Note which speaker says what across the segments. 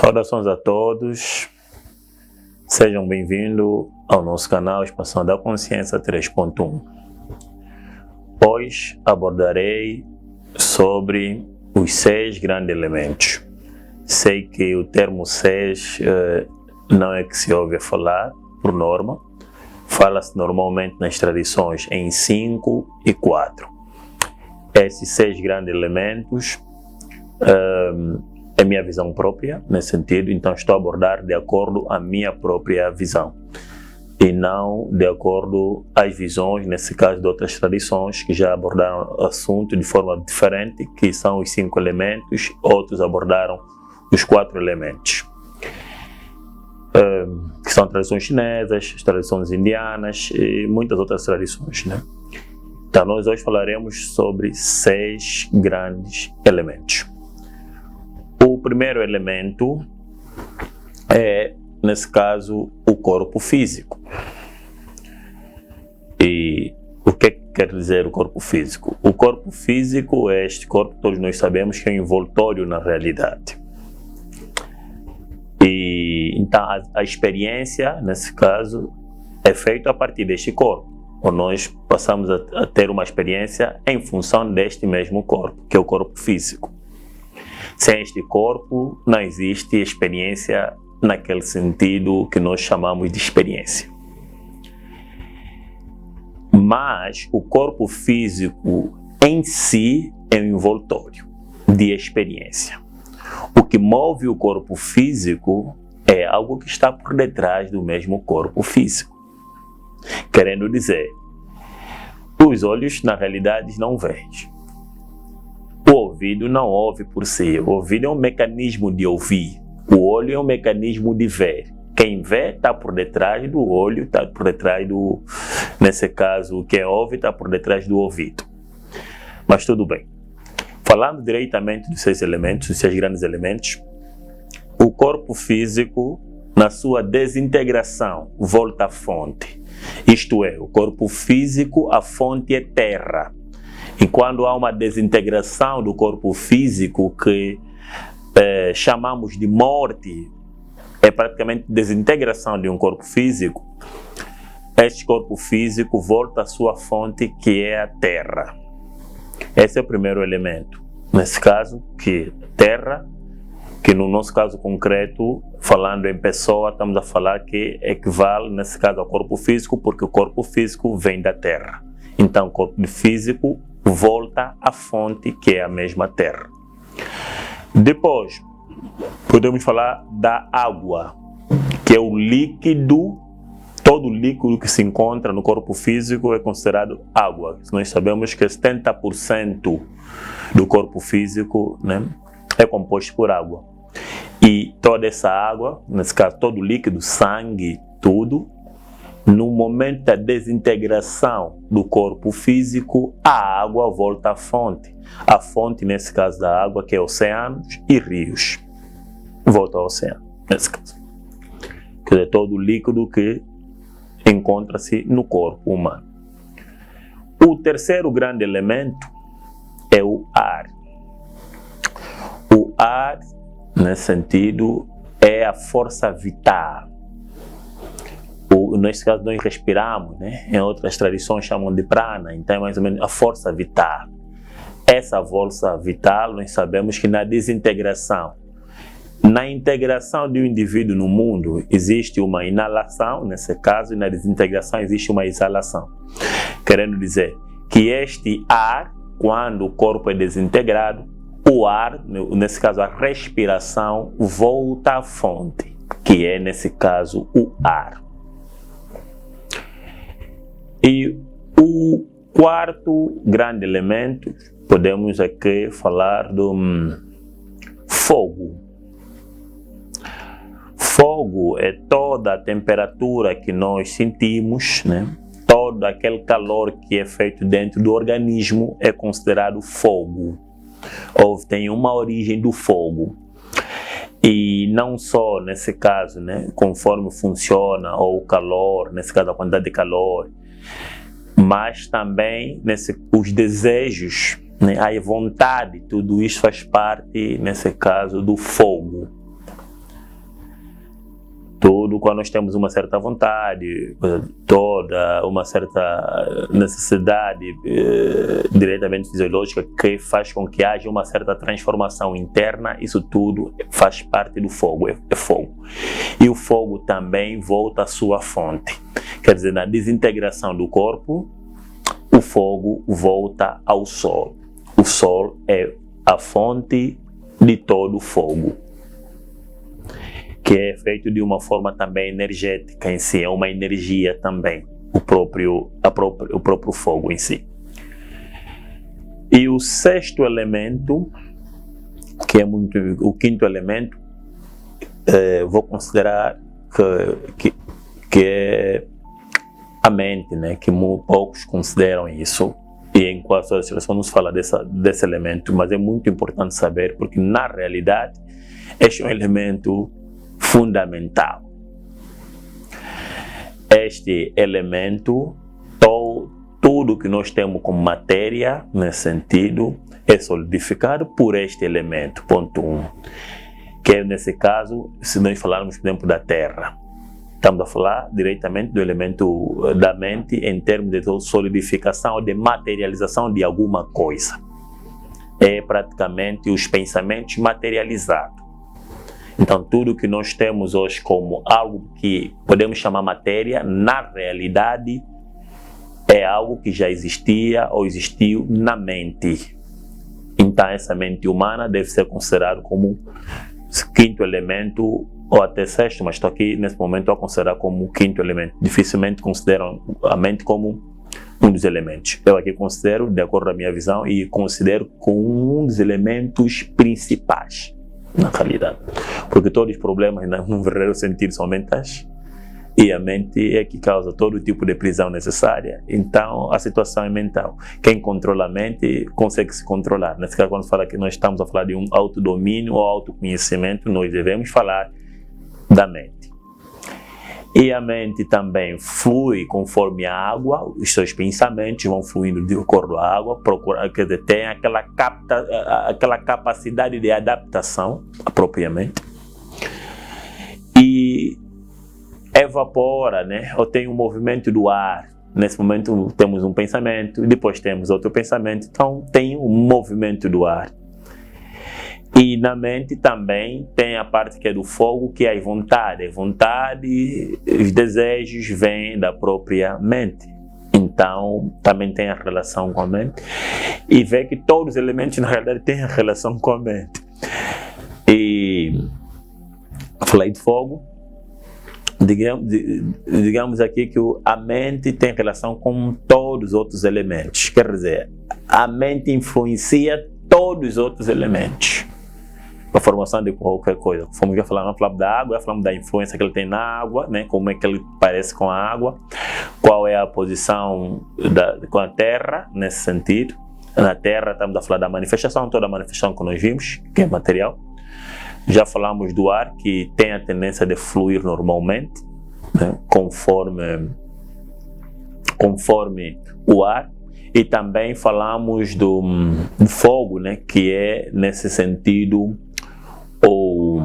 Speaker 1: Saudações a todos, sejam bem-vindos ao nosso canal Expansão da Consciência 3.1. Hoje abordarei sobre os 6 grandes elementos. Sei que o termo 6 não é que se ouve a falar, por norma. Fala-se normalmente nas tradições em 5 e 4. Esses 6 grandes elementos é minha visão própria, nesse sentido, então estou a abordar de acordo à minha própria visão e não de acordo às visões, nesse caso, de outras tradições que já abordaram o assunto de forma diferente, que são os 5 elementos, outros abordaram os 4 elementos, que são tradições chinesas, tradições indianas e muitas outras tradições, né? Então nós hoje falaremos sobre 6 grandes elementos. O primeiro elemento é, nesse caso, o corpo físico. E o que quer dizer o corpo físico? O corpo físico é este corpo que todos nós sabemos que é um envoltório na realidade. E então a experiência, nesse caso, é feita a partir deste corpo. Ou nós passamos a ter uma experiência em função deste mesmo corpo, que é o corpo físico. Sem este corpo, não existe experiência naquele sentido que nós chamamos de experiência. Mas o corpo físico em si é um envoltório de experiência. O que move o corpo físico é algo que está por detrás do mesmo corpo físico. Querendo dizer, os olhos na realidade não veem. O ouvido não ouve por si. O ouvido é um mecanismo de ouvir. O olho é um mecanismo de ver. Quem vê está por detrás do olho, está por detrás do... Nesse caso, quem ouve está por detrás do ouvido. Mas tudo bem. Falando diretamente dos 6 elementos, os 6 grandes elementos, o corpo físico, na sua desintegração, volta à fonte. Isto é, o corpo físico, a fonte é terra. E quando há uma desintegração do corpo físico, que chamamos de morte, é praticamente desintegração de um corpo físico, este corpo físico volta à sua fonte, que é a terra. Esse é o primeiro elemento. Nesse caso, que terra, que no nosso caso concreto, falando em pessoa, estamos a falar que equivale, nesse caso, ao corpo físico, porque o corpo físico vem da terra. Então, o corpo físico volta à fonte, que é a mesma terra. Depois, podemos falar da água, que é o líquido. Todo líquido que se encontra no corpo físico é considerado água. Nós sabemos que 70% do corpo físico, né, é composto por água. E toda essa água, nesse caso todo líquido, sangue, tudo, no momento da desintegração do corpo físico, a água volta à fonte. A fonte, nesse caso da água, que é oceanos e rios. Volta ao oceano, nesse caso. Quer dizer, todo líquido que encontra-se no corpo humano. O terceiro grande elemento é o ar. O ar, nesse sentido, é a força vital. Nesse caso, nós respiramos, né? Em outras tradições chamam de prana, então é mais ou menos a força vital. Essa força vital, nós sabemos que na desintegração, na integração de um indivíduo no mundo, existe uma inalação, nesse caso, e na desintegração existe uma exalação. Querendo dizer que este ar, quando o corpo é desintegrado, o ar, nesse caso a respiração, volta à fonte, que é, nesse caso, o ar. E o quarto grande elemento, podemos aqui falar do fogo. Fogo é toda a temperatura que nós sentimos, né? Todo aquele calor que é feito dentro do organismo é considerado fogo, ou tem uma origem do fogo. E não só nesse caso, né, conforme funciona, ou o calor, nesse caso a quantidade de calor, mas também os desejos, né, a vontade, tudo isso faz parte, nesse caso, do fogo. tudo, quando nós temos uma certa vontade, toda uma certa necessidade diretamente fisiológica que faz com que haja uma certa transformação interna, isso tudo faz parte do fogo, é fogo. E o fogo também volta à sua fonte. Quer dizer, na desintegração do corpo, o fogo volta ao sol. O sol é a fonte de todo o fogo, que é feito de uma forma também energética em si, é uma energia também, o próprio fogo em si. E o sexto elemento, que é o quinto elemento, vou considerar que é a mente, né? Que poucos consideram isso. E em quase todas as situações nos fala desse elemento, mas é muito importante saber, porque na realidade este é um elemento fundamental. Este elemento, tudo que nós temos como matéria, nesse sentido, é solidificado por este elemento, ponto 1. Que é, nesse caso, se nós falarmos, por exemplo, da Terra, estamos a falar diretamente do elemento da mente em termos de solidificação ou de materialização de alguma coisa. É praticamente os pensamentos materializados. Então, tudo que nós temos hoje como algo que podemos chamar matéria, na realidade, é algo que já existia ou existiu na mente. Então, essa mente humana deve ser considerada como quinto elemento, ou até sexto, mas estou aqui nesse momento a considerar como o quinto elemento. Dificilmente consideram a mente como um dos elementos. Eu aqui considero, de acordo com a minha visão, e considero como um dos elementos principais, na realidade. Porque todos os problemas, no verdadeiro sentido, são mentais. E a mente é que causa todo tipo de prisão necessária. Então, a situação é mental. Quem controla a mente consegue se controlar. Nesse caso, quando fala que nós estamos a falar de um autodomínio ou autoconhecimento, nós devemos falar da mente. E a mente também flui conforme a água, os seus pensamentos vão fluindo de acordo com a água, quer dizer, tem aquela capacidade de adaptação, propriamente, e evapora, né? Ou tem um movimento do ar. Nesse momento temos um pensamento, depois temos outro pensamento, então tem um movimento do ar. E na mente também tem a parte que é do fogo, que é a vontade. A vontade, os desejos vêm da própria mente. Então, também tem a relação com a mente. E vê que todos os elementos, na realidade, têm a relação com a mente. E falei de fogo. Digamos aqui que a mente tem relação com todos os outros elementos. Quer dizer, a mente influencia todos os outros elementos. A formação de qualquer coisa. Como já falamos da água, já falamos da influência que ele tem na água, né? Como é que ele parece com a água, qual é a posição com a terra, nesse sentido. Na terra estamos a falar da manifestação, toda a manifestação que nós vimos, que é material. Já falamos do ar, que tem a tendência de fluir normalmente, né? conforme o ar. E também falamos do fogo, né? Que é, nesse sentido, ou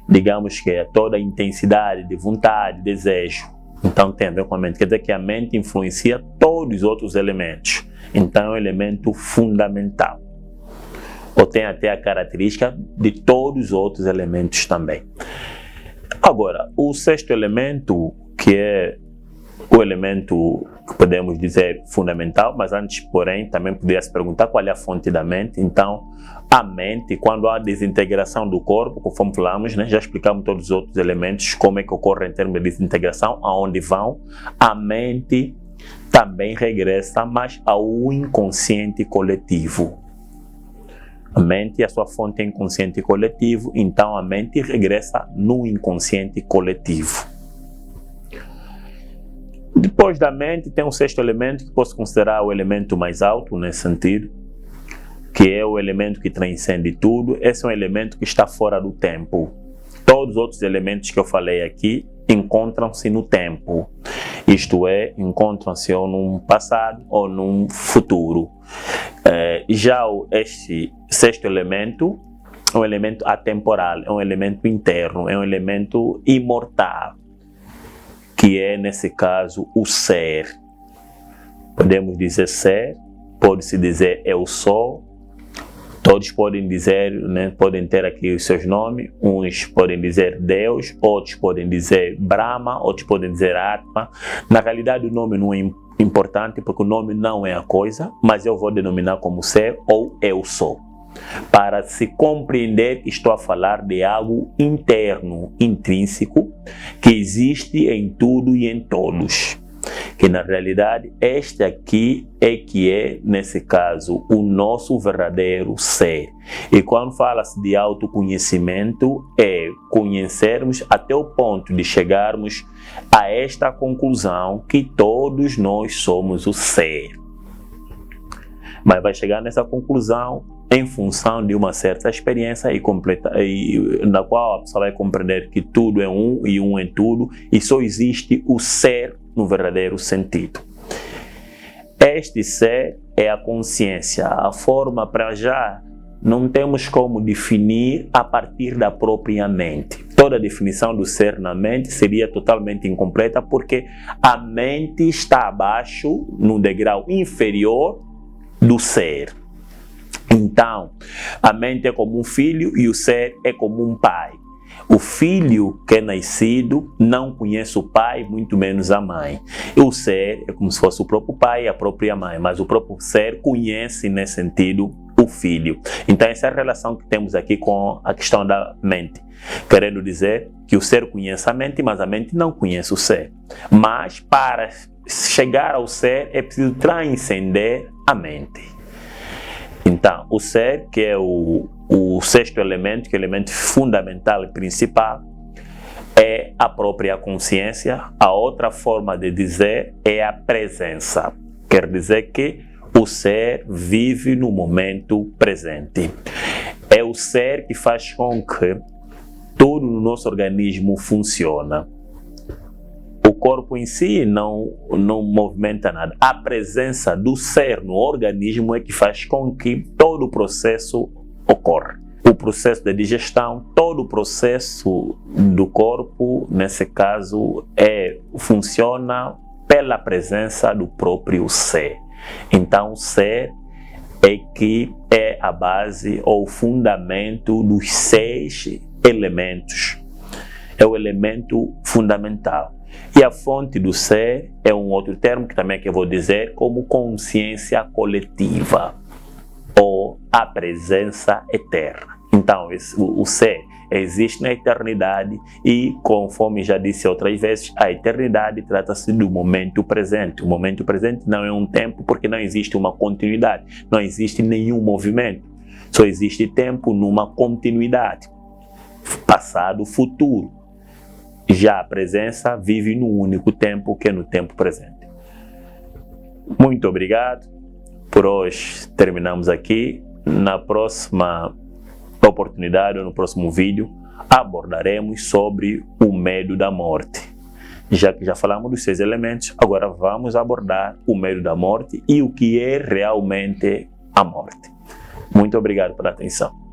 Speaker 1: digamos que é toda a intensidade de vontade, desejo. Então tem a ver com a mente. Quer dizer que a mente influencia todos os outros elementos. Então é um elemento fundamental. Ou tem até a característica de todos os outros elementos também. Agora, o sexto elemento, que é o elemento que podemos dizer fundamental, mas antes, porém, também poderia se perguntar qual é a fonte da mente. Então, a mente, quando há desintegração do corpo, conforme falamos, né, já explicamos todos os outros elementos, como é que ocorre em termos de desintegração, aonde vão, a mente também regressa, mas ao inconsciente coletivo. A mente, a sua fonte é inconsciente coletivo, então a mente regressa no inconsciente coletivo. Depois da mente tem um sexto elemento que posso considerar o elemento mais alto nesse sentido, que é o elemento que transcende tudo. Esse é um elemento que está fora do tempo. Todos os outros elementos que eu falei aqui encontram-se no tempo, isto é, encontram-se ou num passado ou num futuro. Já este sexto elemento é um elemento atemporal, é um elemento interno, é um elemento imortal, que é, nesse caso, o ser. Podemos dizer ser, pode-se dizer eu sou, todos podem dizer, né, podem ter aqui os seus nomes, uns podem dizer Deus, outros podem dizer Brahma, outros podem dizer Atma. Na realidade o nome não é importante, porque o nome não é a coisa, mas eu vou denominar como ser ou eu sou. Para se compreender que estou a falar de algo interno, intrínseco, que existe em tudo e em todos. Que na realidade este aqui é, nesse caso, o nosso verdadeiro ser. E quando fala-se de autoconhecimento, é conhecermos até o ponto de chegarmos a esta conclusão que todos nós somos o ser. Mas vai chegar nessa conclusão em função de uma certa experiência na qual a pessoa vai compreender que tudo é um e um é tudo, e só existe o ser no verdadeiro sentido. Este ser é a consciência, a forma para já não temos como definir a partir da própria mente. Toda a definição do ser na mente seria totalmente incompleta, porque a mente está abaixo, no degrau inferior do ser. Então, a mente é como um filho e o ser é como um pai. O filho que é nascido não conhece o pai, muito menos a mãe. E o ser é como se fosse o próprio pai e a própria mãe, mas o próprio ser conhece, nesse sentido, o filho. Então, essa é a relação que temos aqui com a questão da mente. Querendo dizer que o ser conhece a mente, mas a mente não conhece o ser. Mas, para chegar ao ser, é preciso transcender a mente. Então, o ser, que é o sexto elemento, que é o elemento fundamental e principal, é a própria consciência. A outra forma de dizer é a presença. Quer dizer que o ser vive no momento presente. É o ser que faz com que tudo no nosso organismo funcione. O corpo em si não movimenta nada. A presença do ser no organismo é que faz com que todo o processo ocorra. O processo de digestão, todo o processo do corpo, nesse caso, funciona pela presença do próprio ser. Então, o ser é que é a base ou o fundamento dos 6 elementos. É o elemento fundamental. E a fonte do ser é um outro termo que também eu vou dizer como consciência coletiva ou a presença eterna. Então, o ser existe na eternidade e, conforme já disse outras vezes, a eternidade trata-se do momento presente. O momento presente não é um tempo porque não existe uma continuidade, não existe nenhum movimento. Só existe tempo numa continuidade, passado, futuro. Já a presença vive num único tempo, que é no tempo presente. Muito obrigado. Por hoje terminamos aqui. Na próxima oportunidade, ou no próximo vídeo, abordaremos sobre o medo da morte. Já que já falamos dos 6 elementos, agora vamos abordar o medo da morte e o que é realmente a morte. Muito obrigado pela atenção.